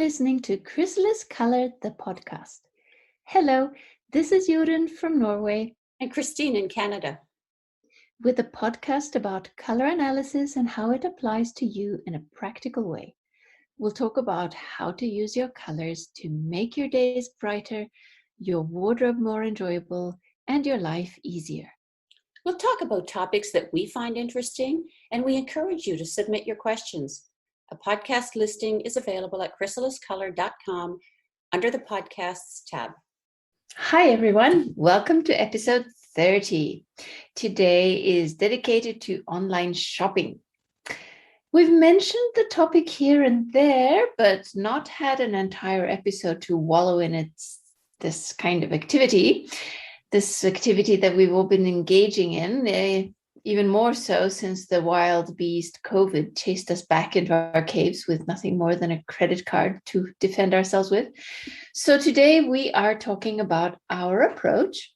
listening to Chrysalis Color, the podcast. Hello, this is Jorunn from Norway. And Christine in Canada. With a podcast about color analysis and how it applies to you in a practical way. We'll talk about how to use your colors to make your days brighter, your wardrobe more enjoyable, and your life easier. We'll talk about topics that we find interesting, and we encourage you to submit your questions. A podcast listing is available at chrysaliscolor.com under the Podcasts tab. Hi, everyone. Welcome to episode 30. Today is dedicated to online shopping. We've mentioned the topic here and there, but not had an entire episode to wallow in this kind of activity. This activity that we've all been engaging in, even more so since the wild beast COVID chased us back into our caves with nothing more than a credit card to defend ourselves with. So today we are talking about our approach,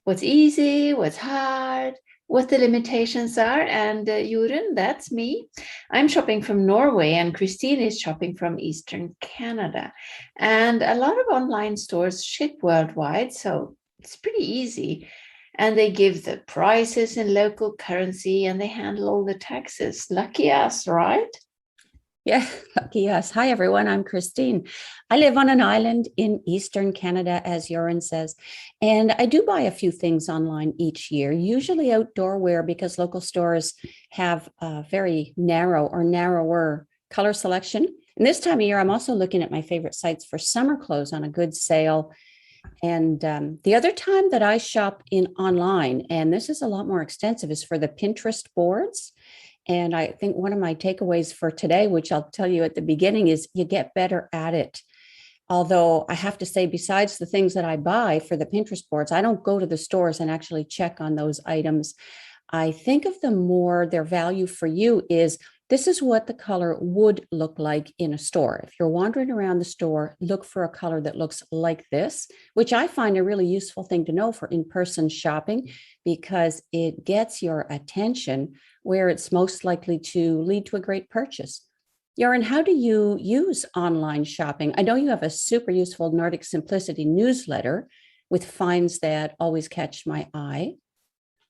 what's easy, what's hard, what the limitations are. And Jorunn, that's me. I'm shopping from Norway and Christine is shopping from Eastern Canada. And a lot of online stores ship worldwide, so it's pretty easy. And they give the prices in local currency and they handle all the taxes. Lucky us, right? Yeah, lucky us. Hi, everyone. I'm Christine. I live on an island in Eastern Canada, as Jorunn says, and I do buy a few things online each year, usually outdoor wear because local stores have a very narrow or narrower color selection. And this time of year, I'm also looking at my favorite sites for summer clothes on a good sale. And the other time that I shop in online, and this is a lot more extensive, is for the Pinterest boards. And I think one of my takeaways for today, which I'll tell you at the beginning, is you get better at it. Although I have to say, besides the things that I buy for the Pinterest boards, I don't go to the stores and actually check on those items. I think of them more, their value for you is this is what the color would look like in a store. If you're wandering around the store, look for a color that looks like this, which I find a really useful thing to know for in-person shopping because it gets your attention where it's most likely to lead to a great purchase. Jorunn, how do you use online shopping? I know you have a super useful Nordic Simplicity newsletter with finds that always catch my eye.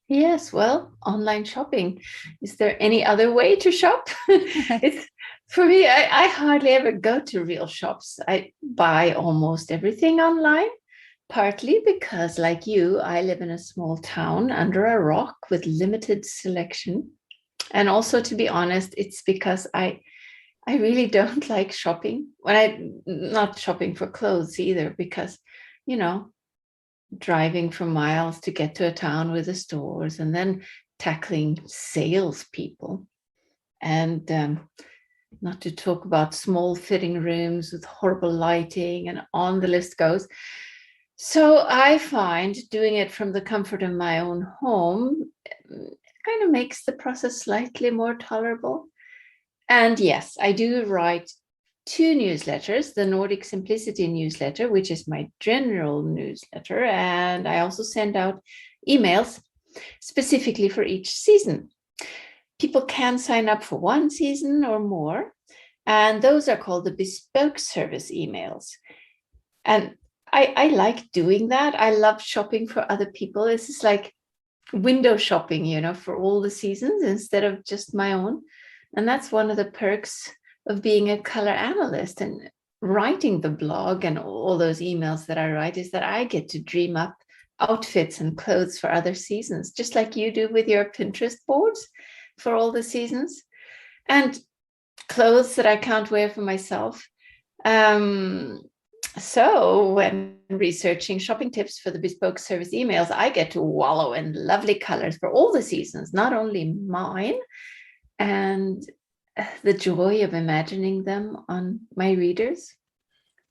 Yes, well, online shopping. Is there any other way to shop? It's for me, I hardly ever go to real shops. I buy almost everything online, partly because, like you, I live in a small town under a rock with limited selection. And also, to be honest, it's because I really don't like shopping. Not shopping for clothes either, because, driving for miles to get to a town with the stores and then tackling salespeople. And not to talk about small fitting rooms with horrible lighting and on the list goes. So I find doing it from the comfort of my own home kind of makes the process slightly more tolerable. And yes, I do write 2 newsletters, the Nordic Simplicity newsletter, which is my general newsletter, and I also send out emails specifically for each season. People can sign up for 1 season or more, and those are called the bespoke service emails. And I like doing that. I love shopping for other people. This is like window shopping, for all the seasons instead of just my own. And that's one of the perks of being a color analyst and writing the blog and all those emails that I write is that I get to dream up outfits and clothes for other seasons, just like you do with your Pinterest boards for all the seasons, and clothes that I can't wear for myself. So when researching shopping tips for the bespoke service emails, I get to wallow in lovely colors for all the seasons, not only mine, and the joy of imagining them on my readers.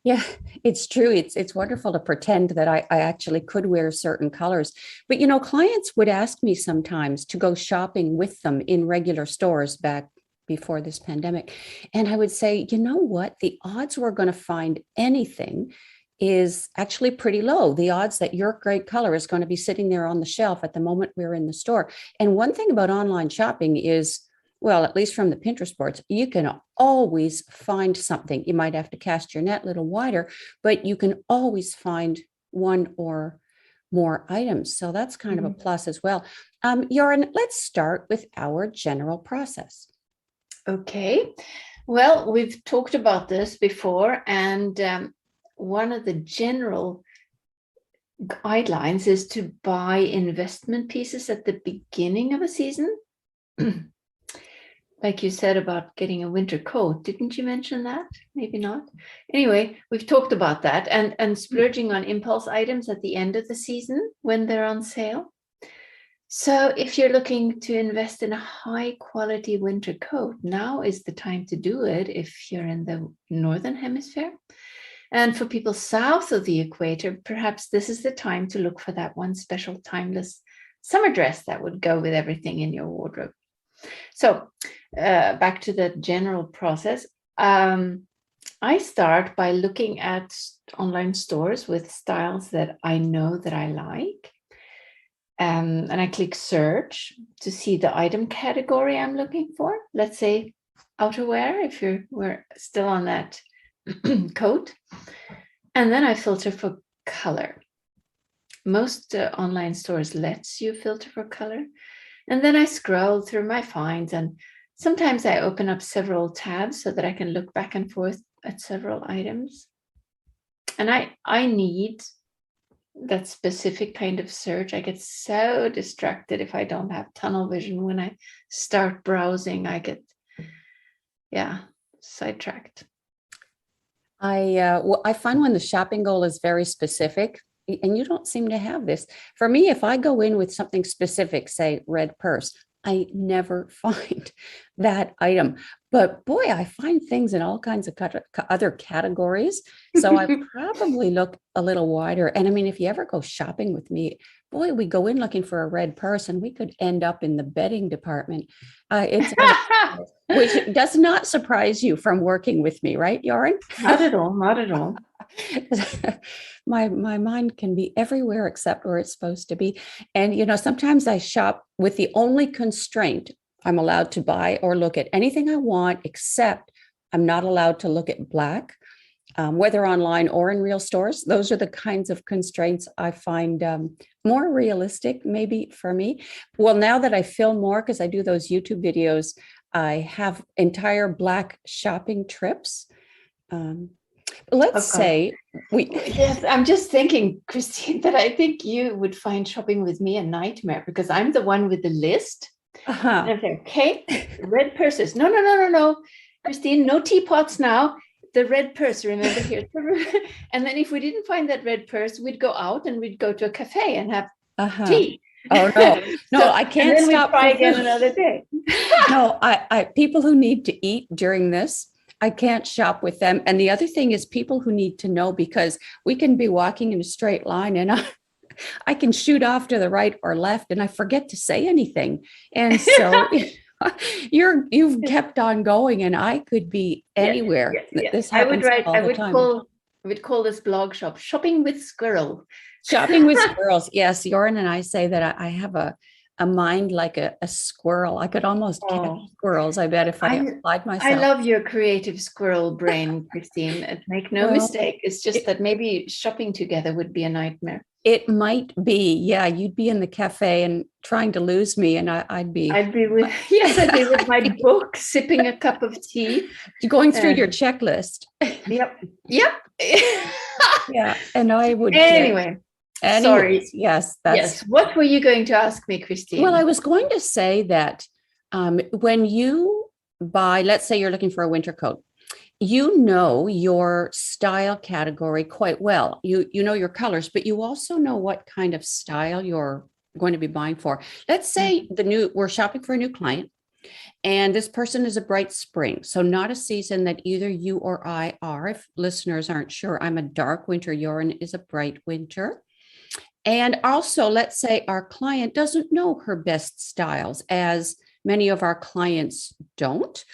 Yeah, it's true. It's wonderful to pretend that I actually could wear certain colors. But, clients would ask me sometimes to go shopping with them in regular stores back before this pandemic. And I would say, you know what? The odds we're going to find anything is actually pretty low. The odds that your great color is going to be sitting there on the shelf at the moment we're in the store. And one thing about online shopping is well, at least from the Pinterest boards, you can always find something. You might have to cast your net a little wider, but you can always find one or more items. So that's kind of a plus as well. Joran, let's start with our general process. Okay. Well, we've talked about this before, and one of the general guidelines is to buy investment pieces at the beginning of a season. Like you said about getting a winter coat. Didn't you mention that? Maybe not. Anyway, we've talked about that, and splurging on impulse items at the end of the season when they're on sale. So if you're looking to invest in a high quality winter coat, now is the time to do it if you're in the Northern Hemisphere. And for people south of the equator, perhaps this is the time to look for that one special timeless summer dress that would go with everything in your wardrobe. So back to the general process. I start by looking at online stores with styles that I know that I like. And I click search to see the item category I'm looking for. Let's say outerwear, if we're still on that coat. And then I filter for color. Most online stores lets you filter for color. And then I scroll through my finds, and sometimes I open up several tabs so that I can look back and forth at several items. And I need that specific kind of search. I get so distracted if I don't have tunnel vision. When I start browsing, I get, sidetracked. I find when the shopping goal is very specific, and you don't seem to have this. For me, if I go in with something specific, say red purse, I never find that item. But boy, I find things in all kinds of other categories. So I probably look a little wider. And I mean, if you ever go shopping with me, boy, we go in looking for a red purse and we could end up in the bedding department. Which does not surprise you from working with me, right, Joran? Not at all, not at all. My mind can be everywhere except where it's supposed to be. And, sometimes I shop with the only constraint I'm allowed to buy or look at anything I want, except I'm not allowed to look at black, whether online or in real stores. Those are the kinds of constraints I find more realistic, maybe for me. Well, now that I film more, because I do those YouTube videos, I have entire black shopping trips. Let's say Yes, I'm just thinking, Christine, that I think you would find shopping with me a nightmare because I'm the one with the list. And I'm like, okay, red purses. No, Christine, no teapots now. The red purse, remember here. And then if we didn't find that red purse, we'd go out and we'd go to a cafe and have tea. Oh no, I can't and then stop. We'd try again another day. No, I people who need to eat during this, I can't shop with them. And the other thing is people who need to know, because we can be walking in a straight line and I can shoot off to the right or left and I forget to say anything. And so you've kept on going and I could be anywhere. Yes. This happens all the time. We'd call this blog shop Shopping with Squirrel. Shopping with squirrels. Yes, Joran and I say that I have a mind like a squirrel. I could almost catch squirrels, I bet, if I applied myself. I love your creative squirrel brain, Christine. Make no mistake. It's just that maybe shopping together would be a nightmare. It might be. Yeah, you'd be in the cafe and trying to lose me, and I'd be with my book, sipping a cup of tea. Going through your checklist. Yep. Yeah, and I would. Anyway. Sorry. Yes. What were you going to ask me, Christine? Well, I was going to say that when you buy, let's say you're looking for a winter coat, you know your style category quite well. You know your colors, but you also know what kind of style you're going to be buying for. Let's say we're shopping for a new client. And this person is a bright spring. So not a season that either you or I are. If listeners aren't sure, I'm a dark winter. Joran is a bright winter. And also, let's say our client doesn't know her best styles, as many of our clients don't.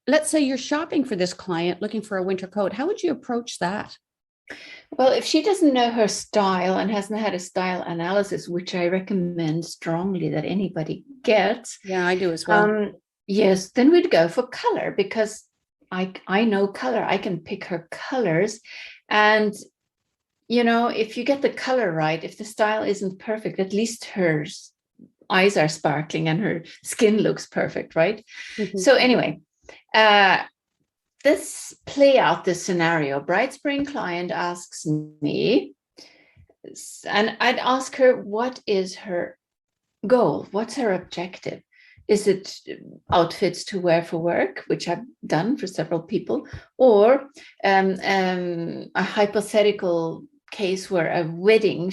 Let's say you're shopping for this client looking for a winter coat. How would you approach that? Well, if she doesn't know her style and hasn't had a style analysis, which I recommend strongly that anybody gets. Yeah, I do as well. Yes, then we'd go for color because I know color. I can pick her colors. And, if you get the color right, if the style isn't perfect, at least her eyes are sparkling and her skin looks perfect, right? Mhm. So anyway, let's play out this scenario. Bright spring client asks me, and I'd ask her, what is her goal? What's her objective? Is it outfits to wear for work, which I've done for several people, or a hypothetical case where a wedding,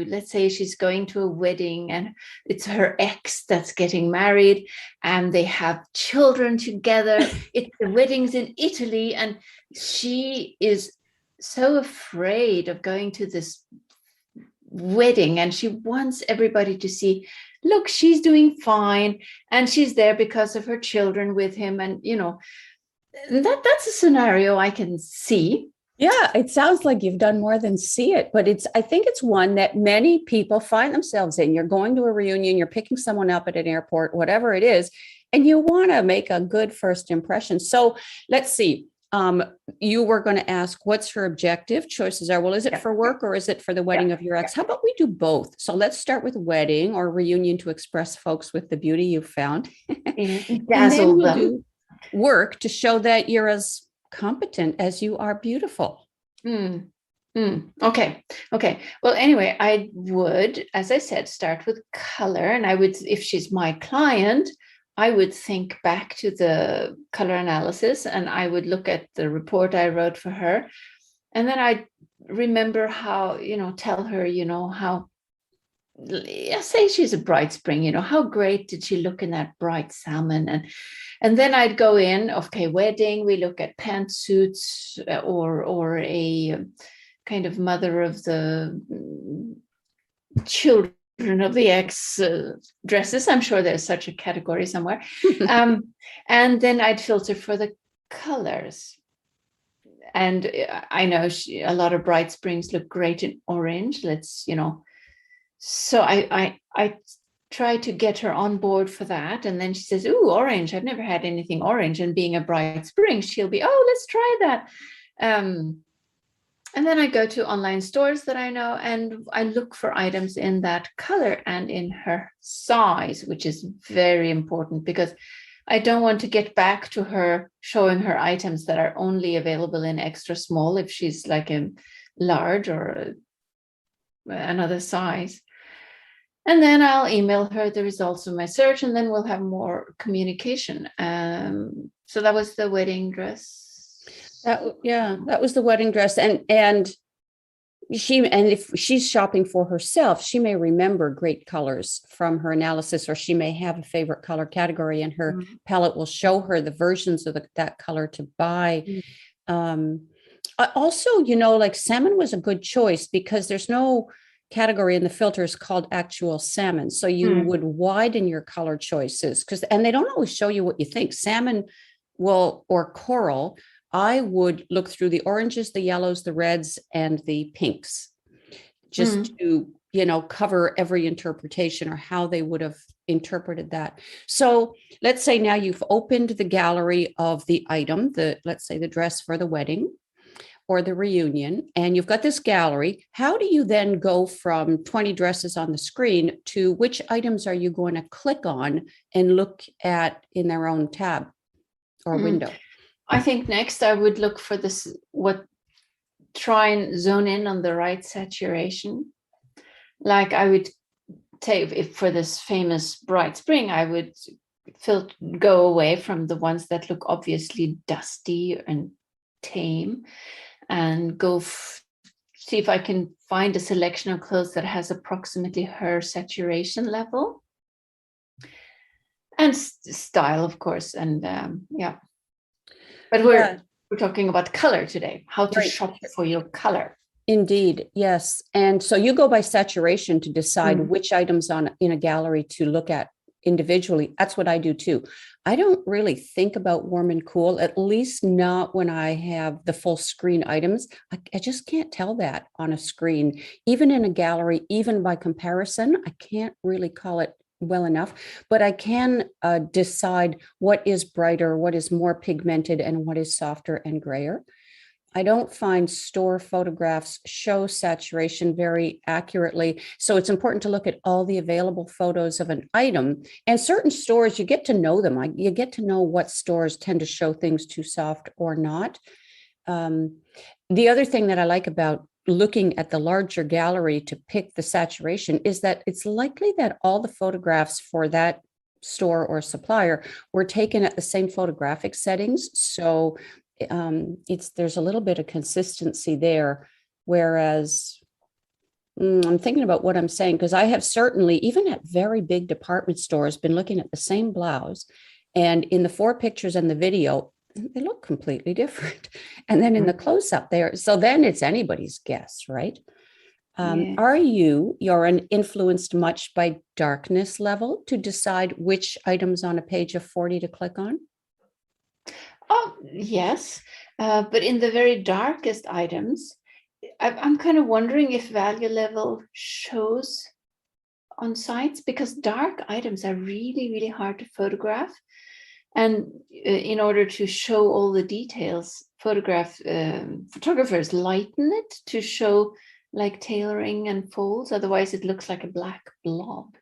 let's say she's going to a wedding and it's her ex that's getting married and they have children together. The wedding's in Italy and she is so afraid of going to this wedding and she wants everybody to see, look, she's doing fine and she's there because of her children with him. And that's a scenario I can see. Yeah, it sounds like you've done more than see it, but I think it's one that many people find themselves in. You're going to a reunion, you're picking someone up at an airport, whatever it is, and you want to make a good first impression. So let's see. You were going to ask, what's her objective? Choices are, well, is it for work or is it for the wedding of your ex? How about we do both? So let's start with wedding or reunion to express folks with the beauty you've found. And then we'll do work to show that you're as competent as you are beautiful. Okay. Well, anyway, I would, as I said, start with color. And I would, if she's my client, I would think back to the color analysis and I would look at the report I wrote for her. And then I'd remember how, tell her, how, say she's a bright spring, how great did she look in that bright salmon? And then I'd go in, okay, wedding, we look at pantsuits or a kind of mother of the children of the ex dresses. I'm sure there's such a category somewhere. And then I'd filter for the colors. And I know a lot of bright springs look great in orange. So I try to get her on board for that. And then she says, ooh, orange. I've never had anything orange. And being a bright spring, she'll be, oh, let's try that. And then I go to online stores that I know and I look for items in that color and in her size, which is very important because I don't want to get back to her showing her items that are only available in extra small if she's like a large or another size. And then I'll email her the results of my search and then we'll have more communication. So that was the wedding dress. That was the wedding dress. And if she's shopping for herself, she may remember great colors from her analysis, or she may have a favorite color category and her palette will show her the versions of that color to buy. Also, like salmon was a good choice because there's no category in the filters called actual salmon. So you would widen your color choices and they don't always show you what you think. Salmon or coral, I would look through the oranges, the yellows, the reds, and the pinks just to, cover every interpretation or how they would have interpreted that. So let's say now you've opened the gallery of the item, let's say the dress for the wedding or the reunion, and you've got this gallery. How do you then go from 20 dresses on the screen to which items are you going to click on and look at in their own tab or window? I think next I would look for try and zone in on the right saturation. Like I would take, if for this famous bright spring, I would go away from the ones that look obviously dusty and tame and go see if I can find a selection of clothes that has approximately her saturation level. And style, of course, and But we're talking about color today, how to shop for your color. Indeed, yes. And so you go by saturation to decide which items in a gallery to look at individually. That's what I do too. I don't really think about warm and cool, at least not when I have the full screen items. I just can't tell that on a screen, even in a gallery, even by comparison. I can't really call it well enough, but I can decide what is brighter, what is more pigmented, and what is softer and grayer. I don't find store photographs show saturation very accurately. So it's important to look at all the available photos of an item. And certain stores, you get to know them. You get to know what stores tend to show things too soft or not. The other thing that I like about looking at the larger gallery to pick the saturation is that it's likely that all the photographs for that store or supplier were taken at the same photographic settings. So there's a little bit of consistency there. Whereas I'm thinking about what I'm saying, because I have certainly, even at very big department stores, been looking at the same blouse, and in the 4 pictures and the video, they look completely different. And then in the close-up there, so then it's anybody's guess, right? Are you're influenced much by darkness level to decide which items on a page of 40 to click on? Oh, yes. But in the very darkest items, I'm kind of wondering if value level shows on sites, because dark items are really, really hard to photograph. And in order to show all the details, photographers lighten it to show like tailoring and folds. Otherwise, it looks like a black blob.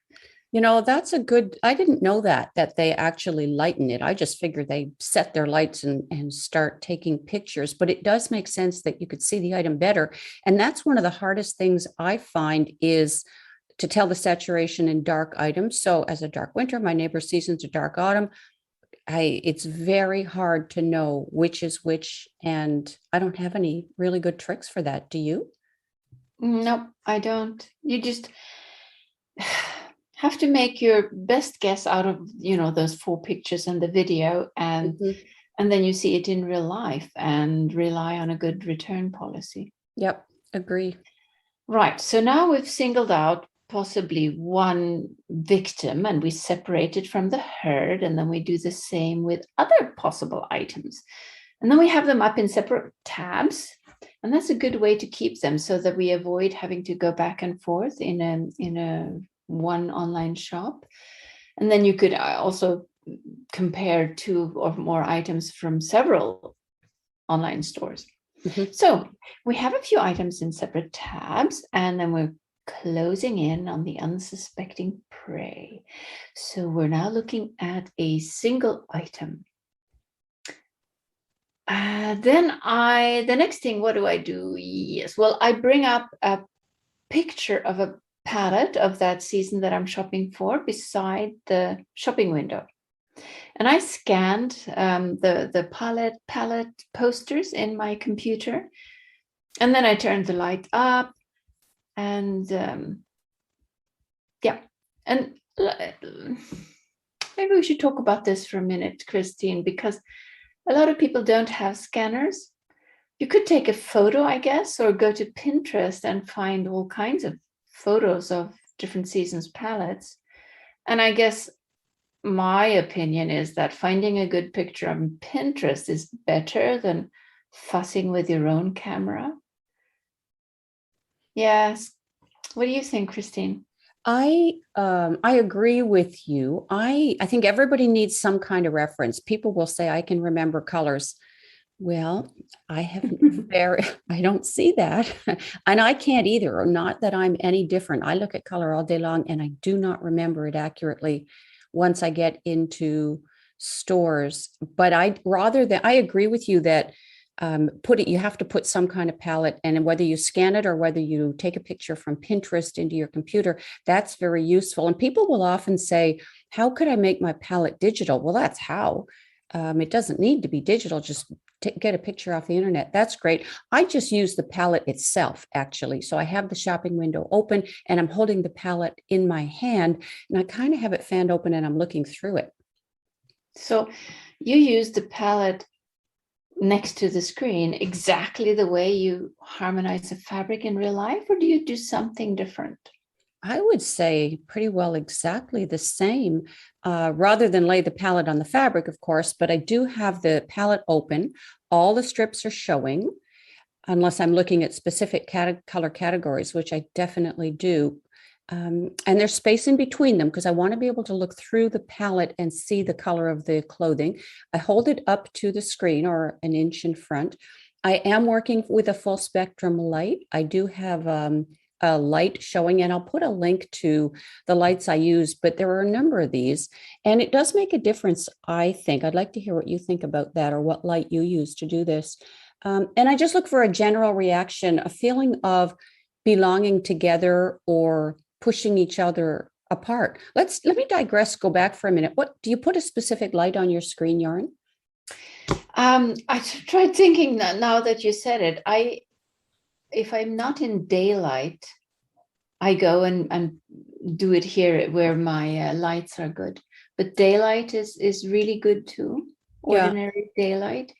That's I didn't know that they actually lighten it. I just figured they set their lights and start taking pictures, but it does make sense that you could see the item better. And that's one of the hardest things I find is to tell the saturation in dark items. So as a dark winter, my neighbor's season's a dark autumn. It's very hard to know which is which. And I don't have any really good tricks for that. Do you? No, I don't. You just have to make your best guess out of those 4 pictures and the video, and then you see it in real life and rely on a good return policy. Yep, agree. Right. So now we've singled out possibly one victim and we separate it from the herd, and then we do the same with other possible items. And then we have them up in separate tabs. And that's a good way to keep them so that we avoid having to go back and forth in a one online shop. And then you could also compare 2 or more items from several online stores. So we have a few items in separate tabs, and then we're closing in on the unsuspecting prey. So we're now looking at a single item. The next thing, what do I do? Yes, well, I bring up a picture of a palette of that season that I'm shopping for beside the shopping window. And I scanned the palette posters in my computer. And then I turned the light up. And and maybe we should talk about this for a minute, Christine, because a lot of people don't have scanners. You could take a photo, I guess, or go to Pinterest and find all kinds of photos of different seasons palettes. And I guess my opinion is that finding a good picture on Pinterest is better than fussing with your own camera. Yes. What do you think, Christine? I agree with you. I think everybody needs some kind of reference. People will say, I can remember colors. Well, I don't see that. And I can't either, or not that I'm any different. I look at color all day long and I do not remember it accurately once I get into stores. But I agree with you that you have to put some kind of palette, and whether you scan it or whether you take a picture from Pinterest into your computer, that's very useful. And people will often say, how could I make my palette digital? Well, that's how. It doesn't need to be digital. Just get a picture off the internet. That's great. I just use the palette itself, actually. So I have the shopping window open and I'm holding the palette in my hand, and I kind of have it fanned open and I'm looking through it. So you use the palette next to the screen exactly the way you harmonize a fabric in real life, or do you do something different? I would say pretty well exactly the same, rather than lay the palette on the fabric, of course, but I do have the palette open. All the strips are showing, unless I'm looking at specific color categories, which I definitely do. and there's space in between them because I want to be able to look through the palette and see the color of the clothing. I hold it up to the screen or an inch in front. I am working with a full spectrum light. I do have a light showing, and I'll put a link to the lights I use, but there are a number of these, and it does make a difference, I think. I'd like to hear what you think about that or what light you use to do this. And I just look for a general reaction, a feeling of belonging together or pushing each other apart. Let me digress, go back for a minute. What do you put a specific light on your screen, Yarn? I tried thinking that now that you said it, if I'm not in daylight, I go and do it here where my lights are good. But daylight is really good too. Ordinary daylight.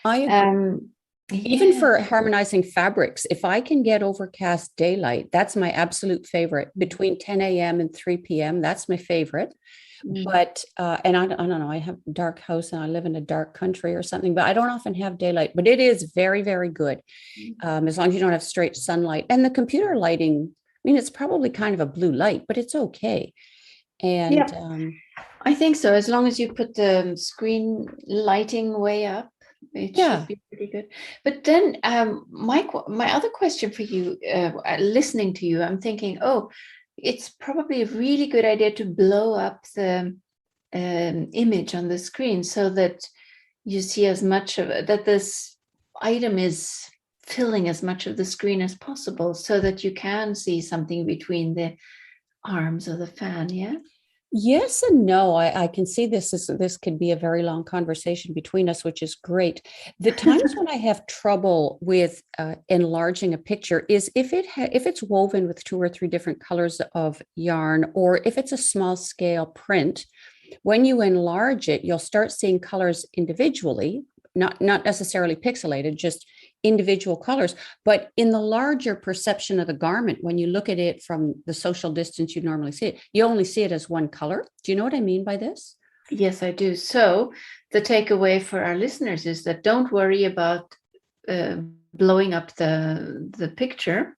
I agree. Even for harmonizing fabrics, if I can get overcast daylight, that's my absolute favorite. Between 10 a.m. and 3 p.m., that's my favorite. But, and I don't know, I have a dark house and I live in a dark country or something, but I don't often have daylight, but it is very, very good. As long as you don't have straight sunlight. And the computer lighting, I mean, it's probably kind of a blue light, but it's okay. And I think so. As long as you put the screen lighting way up, it should be pretty good. But then my other question for you, listening to you, I'm thinking, it's probably a really good idea to blow up the image on the screen so that you see as much of it, that this item is filling as much of the screen as possible so that you can see something between the arms of the fan. Yeah. Yes and no. I can see this could be a very long conversation between us, which is great. The times when I have trouble with enlarging a picture is if it's woven with 2 or 3 different colors of yarn, or if it's a small scale print. When you enlarge it, you'll start seeing colors individually, not necessarily pixelated, just individual colors. But in the larger perception of the garment, when you look at it from the social distance you normally see it, you only see it as one color. Do you know what I mean by this? Yes, I do. So the takeaway for our listeners is that don't worry about blowing up the picture,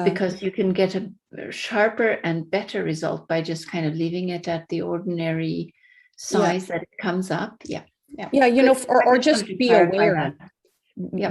because you can get a sharper and better result by just kind of leaving it at the ordinary size that it comes up. Yeah. Or just be aware.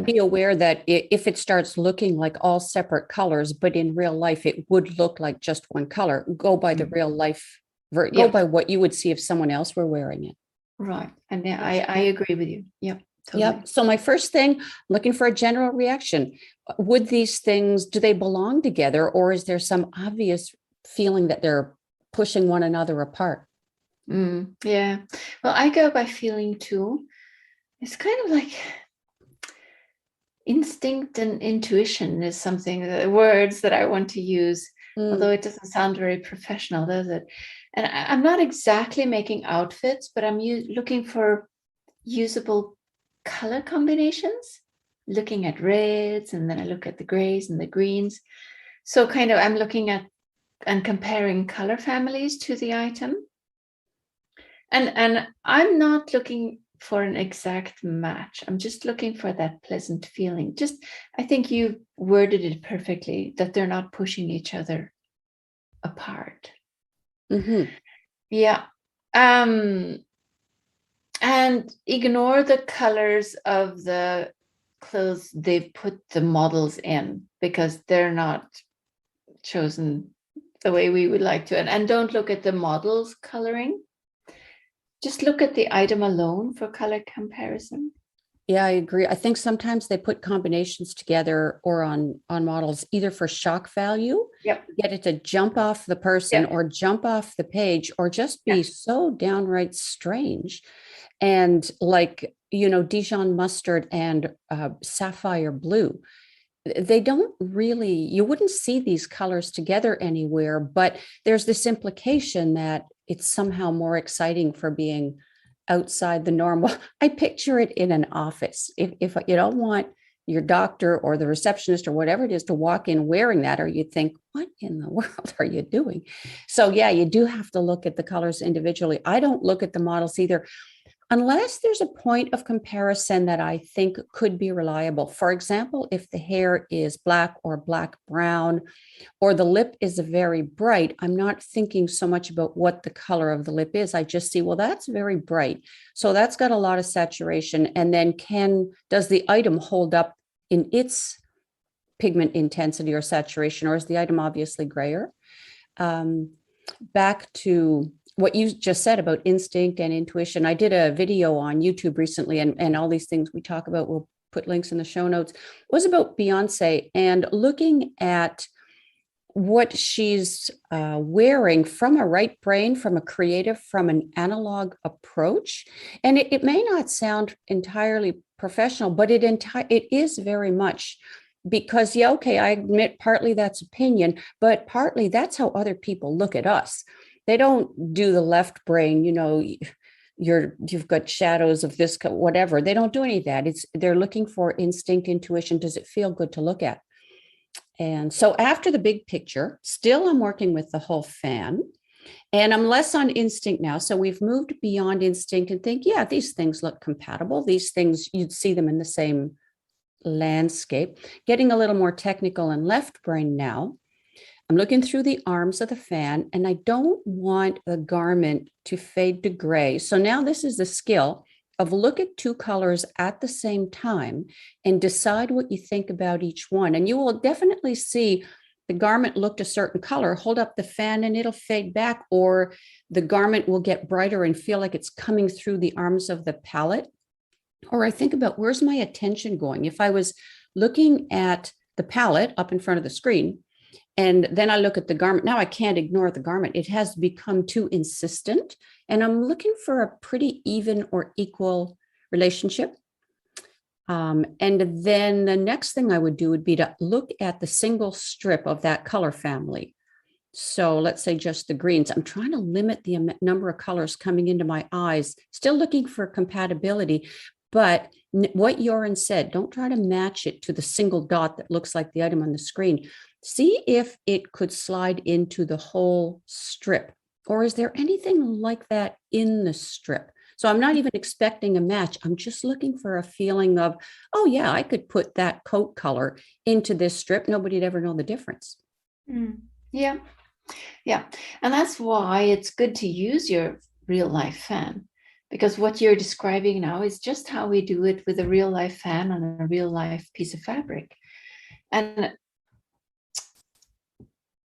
Be aware that if it starts looking like all separate colors, but in real life it would look like just one color, go by the real life, go by what you would see if someone else were wearing it. Right. And I agree with you. Yep. Totally. Yep. So my first thing, looking for a general reaction. Would these things, do they belong together, or is there some obvious feeling that they're pushing one another apart? Yeah. Well, I go by feeling too. It's kind of like instinct and intuition is something, the words that I want to use, although it doesn't sound very professional, does it? And I'm not exactly making outfits, but I'm looking for usable color combinations, looking at reds, and then I look at the grays and the greens. So kind of I'm looking at and comparing color families to the item. And I'm not looking for an exact match. I'm just looking for that pleasant feeling. I think you worded it perfectly, that they're not pushing each other apart. Yeah. And ignore the colors of the clothes they've put the models in, because they're not chosen the way we would like to. And don't look at the models coloring. Just look at the item alone for color comparison. Yeah, I agree. I think sometimes they put combinations together or on models either for shock value, get it to jump off the person or jump off the page, or just be so downright strange. And like, Dijon mustard and sapphire blue, they don't really, you wouldn't see these colors together anywhere, but there's this implication that it's somehow more exciting for being outside the normal. I picture it in an office. If you don't want your doctor or the receptionist or whatever it is to walk in wearing that, or you think, what in the world are you doing? So yeah, you do have to look at the colors individually. I don't look at the models either. unless there's a point of comparison that I think could be reliable. For example, if the hair is black or black brown, or the lip is very bright, I'm not thinking so much about what the color of the lip is. I just see, well, that's very bright. So that's got a lot of saturation. And then does the item hold up in its pigment intensity or saturation, or is the item obviously grayer? Back to what you just said about instinct and intuition. I did a video on YouTube recently, and all these things we talk about, we'll put links in the show notes, was about Beyonce and looking at what she's wearing from a right brain, from a creative, from an analog approach. And it may not sound entirely professional, but it is very much, because, yeah, okay, I admit partly that's opinion, but partly that's how other people look at us. They don't do the left brain, you've got shadows of this, whatever. They don't do any of that. They're looking for instinct, intuition. Does it feel good to look at? And so after the big picture, still I'm working with the whole fan, and I'm less on instinct now. So we've moved beyond instinct and think, yeah, these things look compatible. These things, you'd see them in the same landscape. Getting a little more technical and left brain now. I'm looking through the arms of the fan, and I don't want the garment to fade to gray. So now this is the skill of look at two colors at the same time and decide what you think about each one. And you will definitely see the garment looked a certain color, hold up the fan and it'll fade back, or the garment will get brighter and feel like it's coming through the arms of the palette. Or I think about, where's my attention going? If I was looking at the palette up in front of the screen, and then I look at the garment, now I can't ignore the garment. It has become too insistent. And I'm looking for a pretty even or equal relationship. And then the next thing I would do would be to look at the single strip of that color family. So let's say just the greens. I'm trying to limit the number of colors coming into my eyes, still looking for compatibility. But what Joran said, don't try to match it to the single dot that looks like the item on the screen. See if it could slide into the whole strip, or is there anything like that in the strip? So I'm not even expecting a match. I'm just looking for a feeling of, oh yeah, I could put that coat color into this strip. Nobody'd ever know the difference. Yeah. And that's why it's good to use your real life fan, because what you're describing now is just how we do it with a real life fan on a real life piece of fabric. And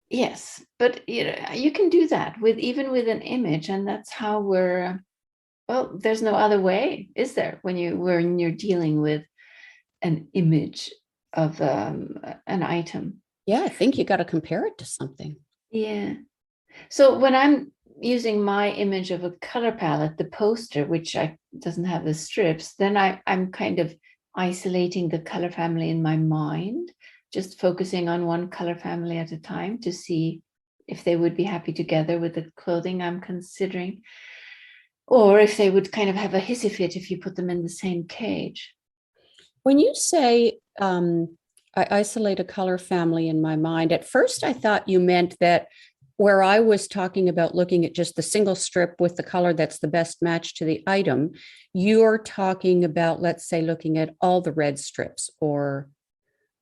yes, but you can do that even with an image, and that's how there's no other way, is there, when you're dealing with an image of an item? Yeah, I think you got to compare it to something. Yeah. So when I'm using my image of a color palette, the poster, which doesn't have the strips, then I'm kind of isolating the color family in my mind, just focusing on one color family at a time to see if they would be happy together with the clothing I'm considering, or if they would kind of have a hissy fit if you put them in the same cage. When you say I isolate a color family in my mind, at first I thought you meant that where I was talking about looking at just the single strip with the color that's the best match to the item, you're talking about, let's say, looking at all the red strips or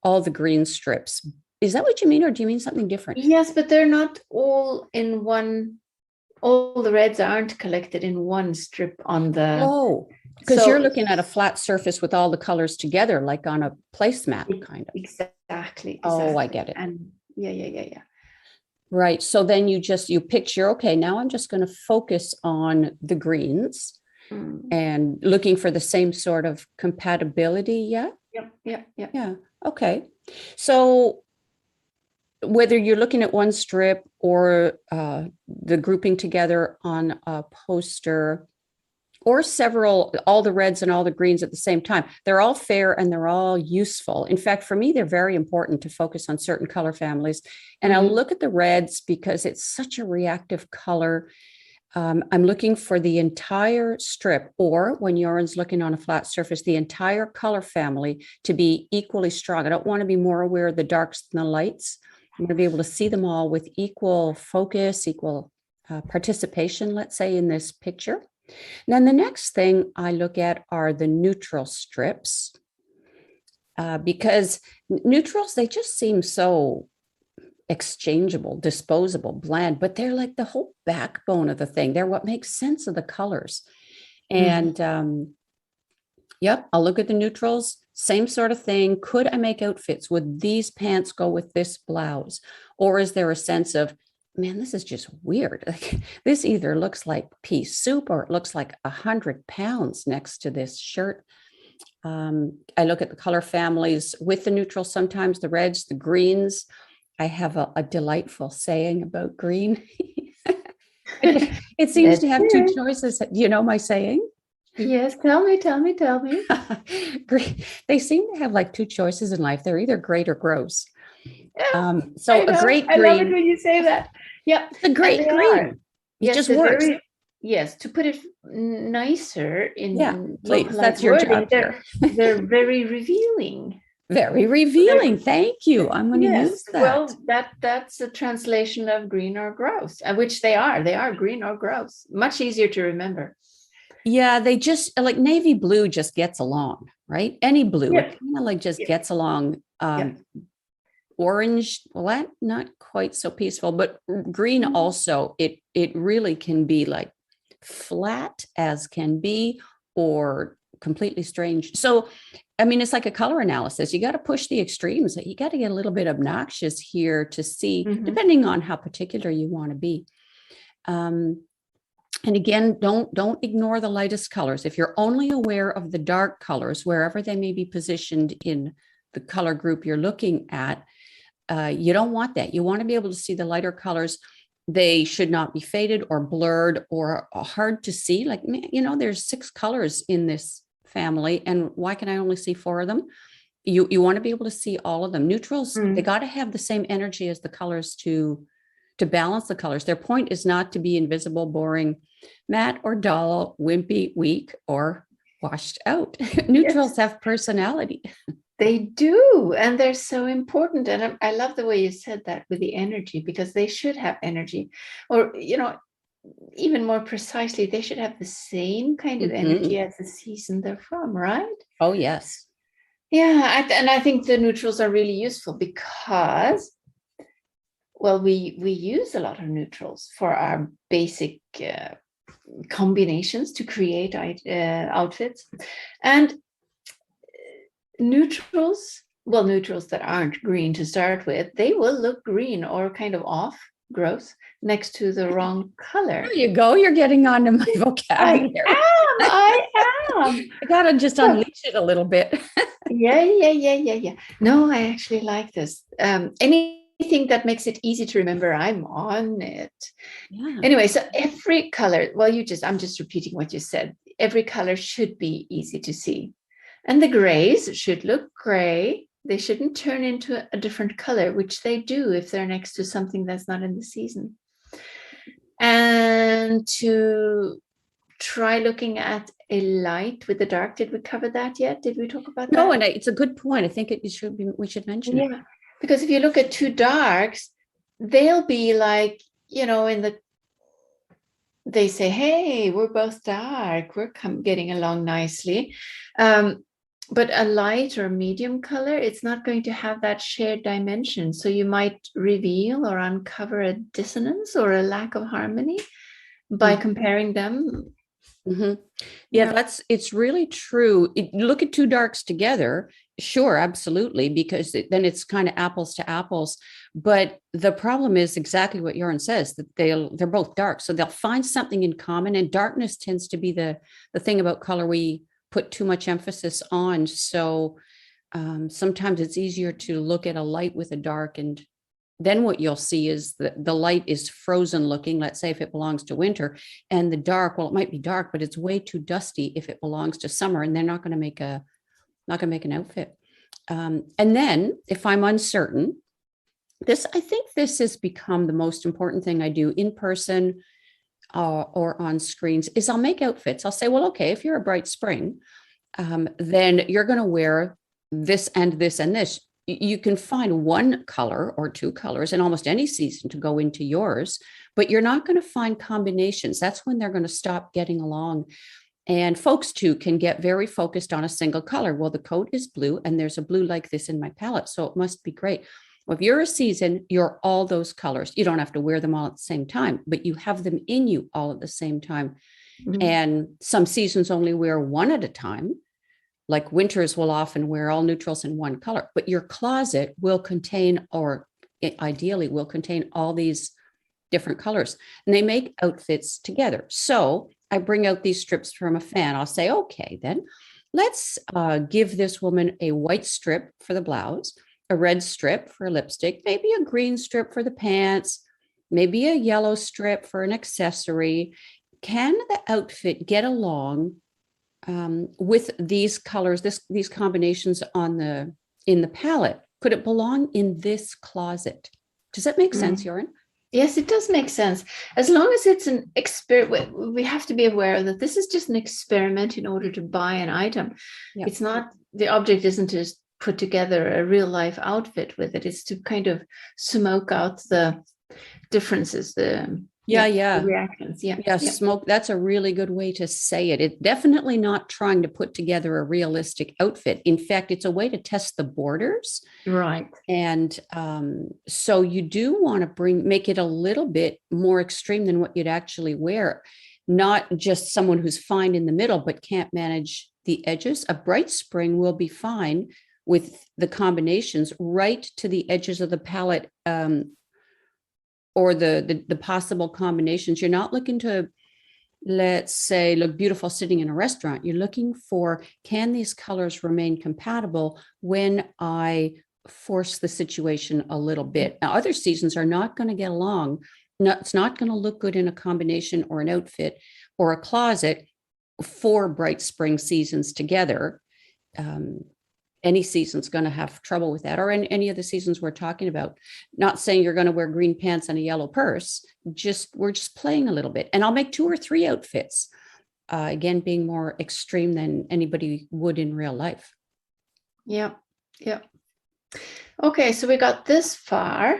all the green strips. Is that what you mean, or do you mean something different? Yes, but they're not all in one. All the reds aren't collected in one strip on the. Oh, because you're looking at a flat surface with all the colors together, like on a placemat, kind of. Exactly. Oh, I get it. And yeah. Right. So then you picture, okay, now I'm just going to focus on the greens and looking for the same sort of compatibility. Yeah. Yeah. Okay. So whether you're looking at one strip or the grouping together on a poster, or all the reds and all the greens at the same time, they're all fair and they're all useful. In fact, for me, they're very important to focus on certain color families. And I'll look at the reds because it's such a reactive color. I'm looking for the entire strip, or when Joran's looking on a flat surface, the entire color family to be equally strong. I don't want to be more aware of the darks than the lights. I'm going to be able to see them all with equal focus, equal participation, let's say, in this picture. Then the next thing I look at are the neutral strips, because neutrals, they just seem so exchangeable, disposable, bland, but they're like the whole backbone of the thing. They're what makes sense of the colors. And yep, I'll look at the neutrals, same sort of thing. Could I make outfits? Would these pants go with this blouse? Or is there a sense of, man, this is just weird. Like, this either looks like pea soup or it looks like 100 pounds next to this shirt. I look at the color families with the neutrals, sometimes the reds, the greens. I have a delightful saying about green. It seems to have two choices. Do you know my saying? Yes, tell me. They seem to have like two choices in life. They're either great or gross. Yeah, So a great green. I love it when you say that. Yeah, a great green. It just works. Yes, to put it nicer in please. That's your job here. They're very revealing. Very revealing. Thank you. I'm going to use that. Well, that's a translation of green or gross, which they are. They are green or gross. Much easier to remember. Yeah, they just like navy blue just gets along, right? Any blue, it kind of like just gets along. Orange, well, that not quite so peaceful, but green also, it really can be like flat as can be, or completely strange. So, I mean, it's like a color analysis. You got to push the extremes. You got to get a little bit obnoxious here to see, depending on how particular you want to be. And again, don't ignore the lightest colors. If you're only aware of the dark colors, wherever they may be positioned in the color group you're looking at, you don't want that. You want to be able to see the lighter colors. They should not be faded or blurred or hard to see. Like, there's 6 colors in this family, and why can I only see 4 of them? You want to be able to see all of them. Neutrals, they got to have the same energy as the colors to balance the colors. Their point is not to be invisible, boring, matte or dull, wimpy, weak, or washed out. Neutrals have personality. They do, and they're so important. And I love the way you said that with the energy, because they should have energy, or even more precisely, they should have the same kind of energy as the season they're from, right? Oh, yes. Yeah, and I think the neutrals are really useful because, well, we use a lot of neutrals for our basic combinations to create outfits. And neutrals that aren't green to start with, they will look green or kind of off, gross, next to the wrong color. There you go. You're getting onto my vocabulary. I am. I got to just unleash it a little bit. Yeah. No, I actually like this. Anything that makes it easy to remember, I'm on it. Yeah. Anyway, so every color, I'm just repeating what you said. Every color should be easy to see. And the grays should look gray. They shouldn't turn into a different color, which they do if they're next to something that's not in the season. And to try looking at a light with the dark. Did we cover that yet? Did we talk about that? No, and it's a good point. I think we should mention it. Yeah, because if you look at 2 darks, they'll be like, they say, hey, we're both dark. We're getting along nicely. But a light or medium color, it's not going to have that shared dimension. So you might reveal or uncover a dissonance or a lack of harmony by comparing them. Yeah, it's really true. Look at 2 darks together. Sure, absolutely, because then it's kind of apples to apples. But the problem is exactly what Joran says, that they're both dark. So they'll find something in common, and darkness tends to be the thing about color we put too much emphasis on. So sometimes it's easier to look at a light with a dark, and then what you'll see is that the light is frozen looking, let's say if it belongs to winter, and the dark, well, it might be dark, but it's way too dusty if it belongs to summer, and they're not going to make an outfit. And then if I'm uncertain, I think this has become the most important thing I do in person or on screens, is I'll make outfits. I'll say, well, okay, if you're a bright spring, then you're going to wear this and this and this. you can find one color or two colors in almost any season to go into yours, but you're not going to find combinations. That's when they're going to stop getting along. And folks too can get very focused on a single color. Well, the coat is blue and there's a blue like this in my palette, so it must be great. Well, if you're a season, you're all those colors. You don't have to wear them all at the same time, but you have them in you all at the same time. Mhm. And some seasons only wear one at a time. Like winters will often wear all neutrals in one color, but your closet will contain, or ideally will contain, all these different colors, and they make outfits together. So I bring out these strips from a fan. I'll say, okay, then let's give this woman a white strip for the blouse, a red strip for a lipstick, maybe a green strip for the pants, maybe a yellow strip for an accessory. Can the outfit get along with these colors, these combinations in the palette? Could it belong in this closet? Does that make sense, Joran? Yes, it does make sense. As long as it's an experiment, we have to be aware that this is just an experiment in order to buy an item. Yeah. It's not, the object isn't to put together a real life outfit with it. It's to kind of smoke out the differences, the reactions. Smoke. That's a really good way to say it. It's definitely not trying to put together a realistic outfit. In fact, it's a way to test the borders. Right. And so you do want to make it a little bit more extreme than what you'd actually wear. Not just someone who's fine in the middle, but can't manage the edges. A bright spring will be fine with the combinations right to the edges of the palette, or the possible combinations. You're not looking to, let's say, look beautiful sitting in a restaurant. You're looking for, can these colors remain compatible when I force the situation a little bit? Now, other seasons are not going to get along. It's not going to look good in a combination or an outfit or a closet for bright spring seasons together. Any season's going to have trouble with that, or in any of the seasons we're talking about. Not saying you're going to wear green pants and a yellow purse. We're just playing a little bit. And I'll make 2 or 3 outfits, again, being more extreme than anybody would in real life. Yep. Okay, so we got this far,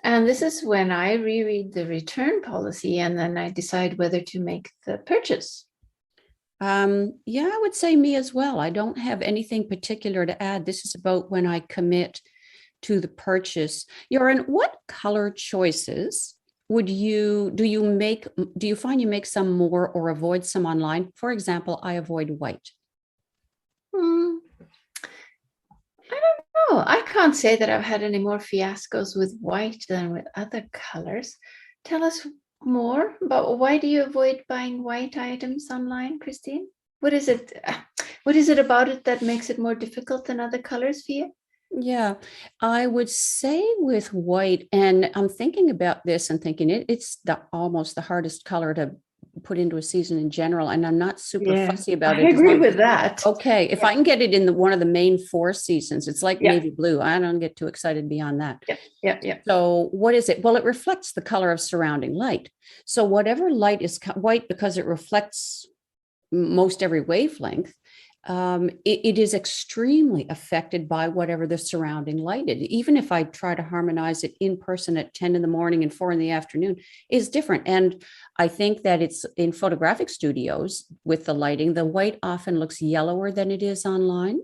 and this is when I reread the return policy, and then I decide whether to make the purchase. I would say me as well. I don't have anything particular to add. This is about when I commit to the purchase. Joran, what color choices do you find you make some more or avoid some online? For example, I avoid white. I don't know. I can't say that I've had any more fiascos with white than with other colors. Tell us more about, why do you avoid buying white items online, Christine? What is it about it that makes it more difficult than other colors for you? Yeah, I would say with white, and I'm thinking about this and thinking it's almost the hardest color to put into a season in general, and I'm not super fussy about it. I agree with that. Okay, if I can get it in one of the main 4 seasons, it's like navy blue. I don't get too excited beyond that. Yeah. So what is it? Well, it reflects the color of surrounding light. So whatever light is white, because it reflects most every wavelength, it is extremely affected by whatever the surrounding light is. Even if I try to harmonize it in person at 10 in the morning and 4 in the afternoon, is different. And I think that it's in photographic studios with the lighting, the white often looks yellower than it is online.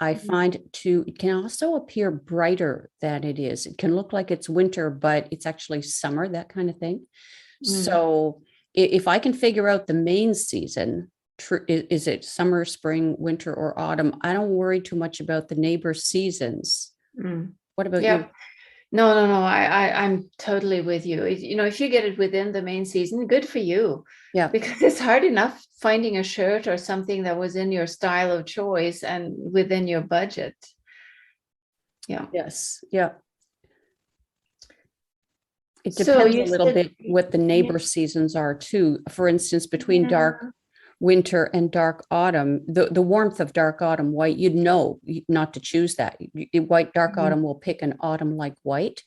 I find it can also appear brighter than it is. It can look like it's winter, but it's actually summer, that kind of thing. So if I can figure out the main season, is it summer, spring, winter, or autumn, I don't worry too much about the neighbor seasons. What about you? No. I'm totally with you. If you get it within the main season, good for you. Yeah. Because it's hard enough finding a shirt or something that was in your style of choice and within your budget. Yeah. Yes. Yeah. It depends a little bit what the neighbor seasons are too. For instance, between dark winter and dark autumn, the warmth of dark autumn white, you'd know not to choose that. White dark autumn will pick an autumn like white.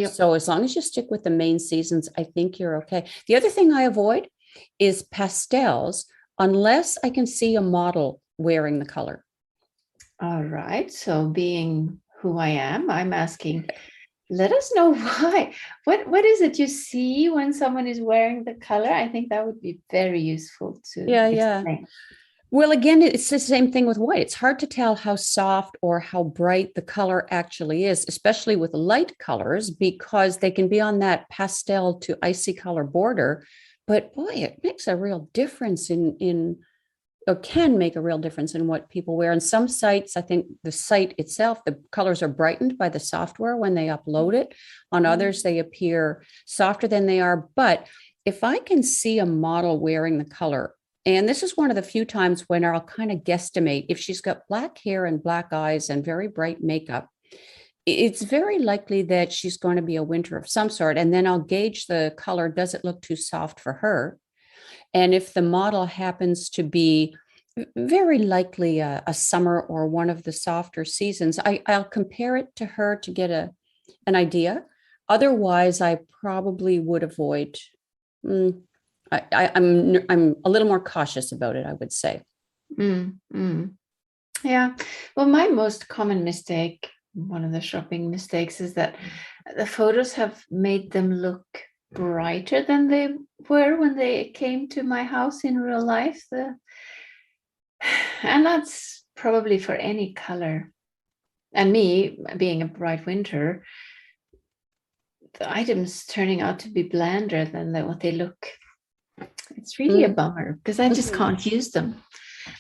So as long as you stick with the main seasons, I think you're okay. The other thing I avoid is pastels, unless I can see a model wearing the color. All right. So being who I am. I'm asking, let us know why. What is it you see when someone is wearing the color? I think that would be very useful to Yeah. explain. Well, again, it's the same thing with white. It's hard to tell how soft or how bright the color actually is, especially with light colors, because they can be on that pastel to icy color border. But boy, it makes a real difference in or can make a real difference in what people wear. And some sites, I think the site itself, the colors are brightened by the software when they upload it. On others, they appear softer than they are. But if I can see a model wearing the color, and this is one of the few times when I'll kind of guesstimate if she's got black hair and black eyes and very bright makeup, it's very likely that she's going to be a winter of some sort. And then I'll gauge the color. Does it look too soft for her? And if the model happens to be very likely a summer or one of the softer seasons, I'll compare it to her to get an idea. Otherwise, I probably would avoid. I'm a little more cautious about it, I would say. Yeah. Well, my most common mistake, one of the shopping mistakes, is that the photos have made them look brighter than they were when they came to my house in real life. And that's probably for any color. And me being a bright winter, the items turning out to be blander than what they look. It's really a bummer because I just can't use them.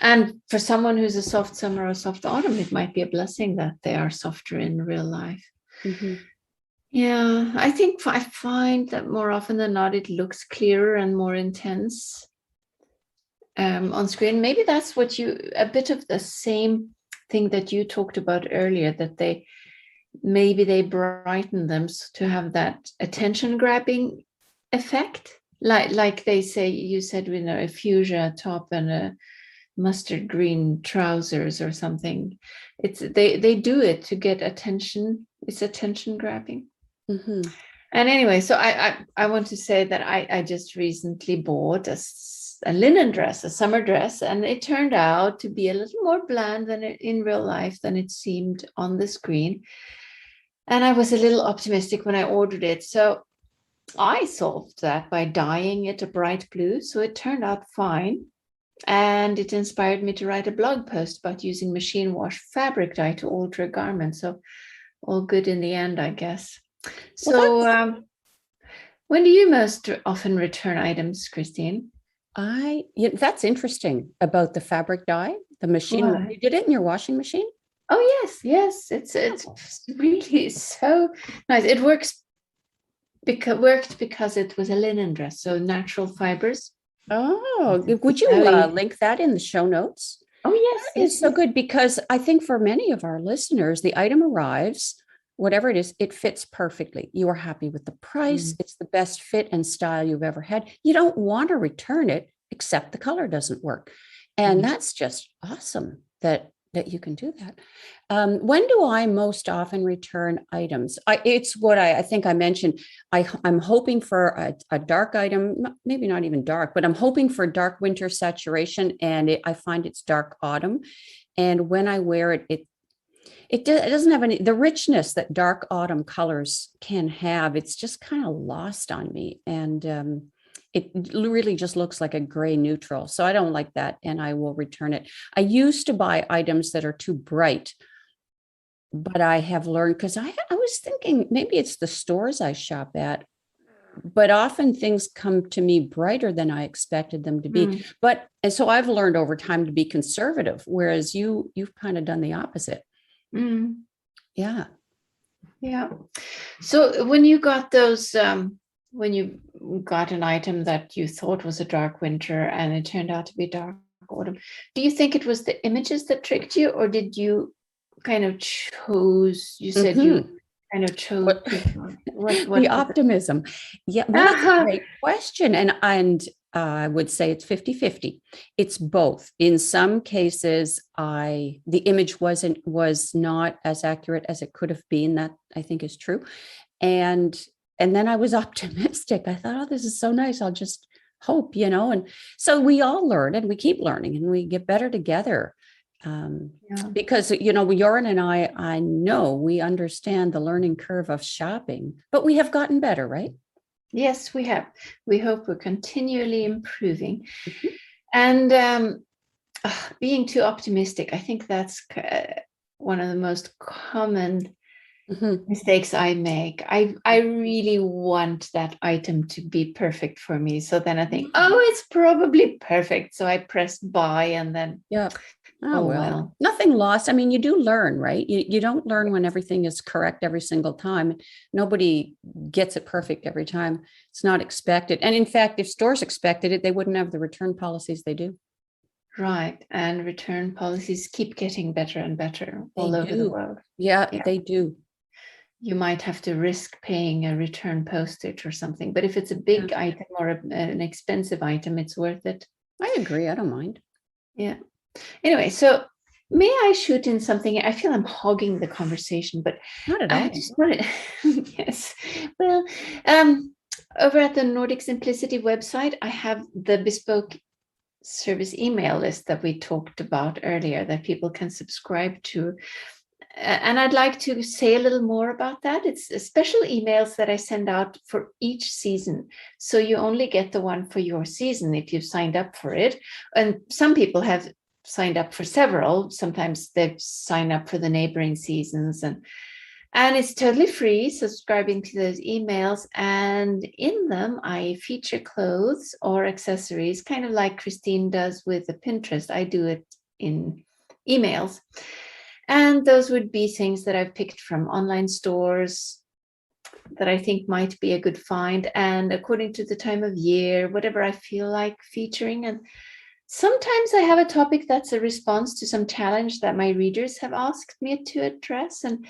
And for someone who's a soft summer or soft autumn, it might be a blessing that they are softer in real life. Yeah, I think I find that more often than not, it looks clearer and more intense on screen. Maybe that's a bit of the same thing that you talked about earlier, that they brighten them to have that attention grabbing effect. Like they say, you said, a fuchsia top and a mustard green trousers or something. They do it to get attention. It's attention grabbing. And anyway, so I want to say that I just recently bought a linen dress, a summer dress, and it turned out to be a little more bland than in real life than it seemed on the screen. And I was a little optimistic when I ordered it. So I solved that by dyeing it a bright blue. So it turned out fine. And it inspired me to write a blog post about using machine wash fabric dye to alter a garment. So all good in the end, I guess. So when do you most often return items, Christine? That's interesting about the fabric dye, the machine. You did it in your washing machine? Oh, yes. It's really so nice. It worked because it was a linen dress, so natural fibers. Oh, would you link that in the show notes? Oh, yes. It's so good because I think for many of our listeners, the item arrives, whatever it is, it fits perfectly. You are happy with the price. It's the best fit and style you've ever had. You don't want to return it, except the color doesn't work. And that's just awesome that you can do that. When do I most often return items? It's what I think I mentioned. I'm hoping for a dark item, maybe not even dark, but I'm hoping for dark winter saturation, and I find it's dark autumn. And when I wear it, it doesn't have the richness that dark autumn colors can have. It's just kind of lost on me. And it really just looks like a gray neutral. So I don't like that, and I will return it. I used to buy items that are too bright, but I have learned, because I was thinking maybe it's the stores I shop at, but often things come to me brighter than I expected them to be. And so I've learned over time to be conservative, whereas you've kind of done the opposite. Yeah. So when you got those, when you got an item that you thought was a dark winter and it turned out to be dark autumn, do you think it was the images that tricked you, or did you kind of chose? You said you kind of chose what the optimism. Yeah, well, that's a great question. And I would say it's 50-50. It's both. In some cases, the image was not as accurate as it could have been. That I think is true. And then I was optimistic. I thought, oh, this is so nice. I'll just hope, And so we all learn, and we keep learning, and we get better together. Yeah. Because, Joran and I know we understand the learning curve of shopping, but we have gotten better, right? Yes, we have. We hope we're continually improving. Mhm. And being too optimistic, I think that's one of the most common Mhm. mistakes I make. I really want that item to be perfect for me. So then I think, oh, it's probably perfect. So I press buy and then, Yeah. oh, Well, well. nothing lost. I mean, you do learn, right? You don't learn when everything is correct every single time. Nobody gets it perfect every time. It's not expected. And in fact, if stores expected it, they wouldn't have the return policies they do. Right. And return policies keep getting better and better They all over the do. world. Yeah, Yeah. they do. You might have to risk paying a return postage or something. But if it's a Yeah, big item or an expensive item, it's worth it. I agree. I don't mind. Yeah. Anyway, so may I shoot in something? I feel I'm hogging the conversation, but Not at I all. just wanted, yes. Well, over at the Nordic Simplicity website, I have the bespoke service email list that we talked about earlier that people can subscribe to. And I'd like to say a little more about that. It's special emails that I send out for each season. So you only get the one for your season if you've signed up for it. And some people have signed up for several. Sometimes they sign up for the neighboring seasons. And it's totally free subscribing to those emails. And in them, I feature clothes or accessories, kind of like Christine does with the Pinterest. I do it in emails. And those would be things that I've picked from online stores that I think might be a good find. And according to the time of year, whatever I feel like featuring. And sometimes I have a topic that's a response to some challenge that my readers have asked me to address. And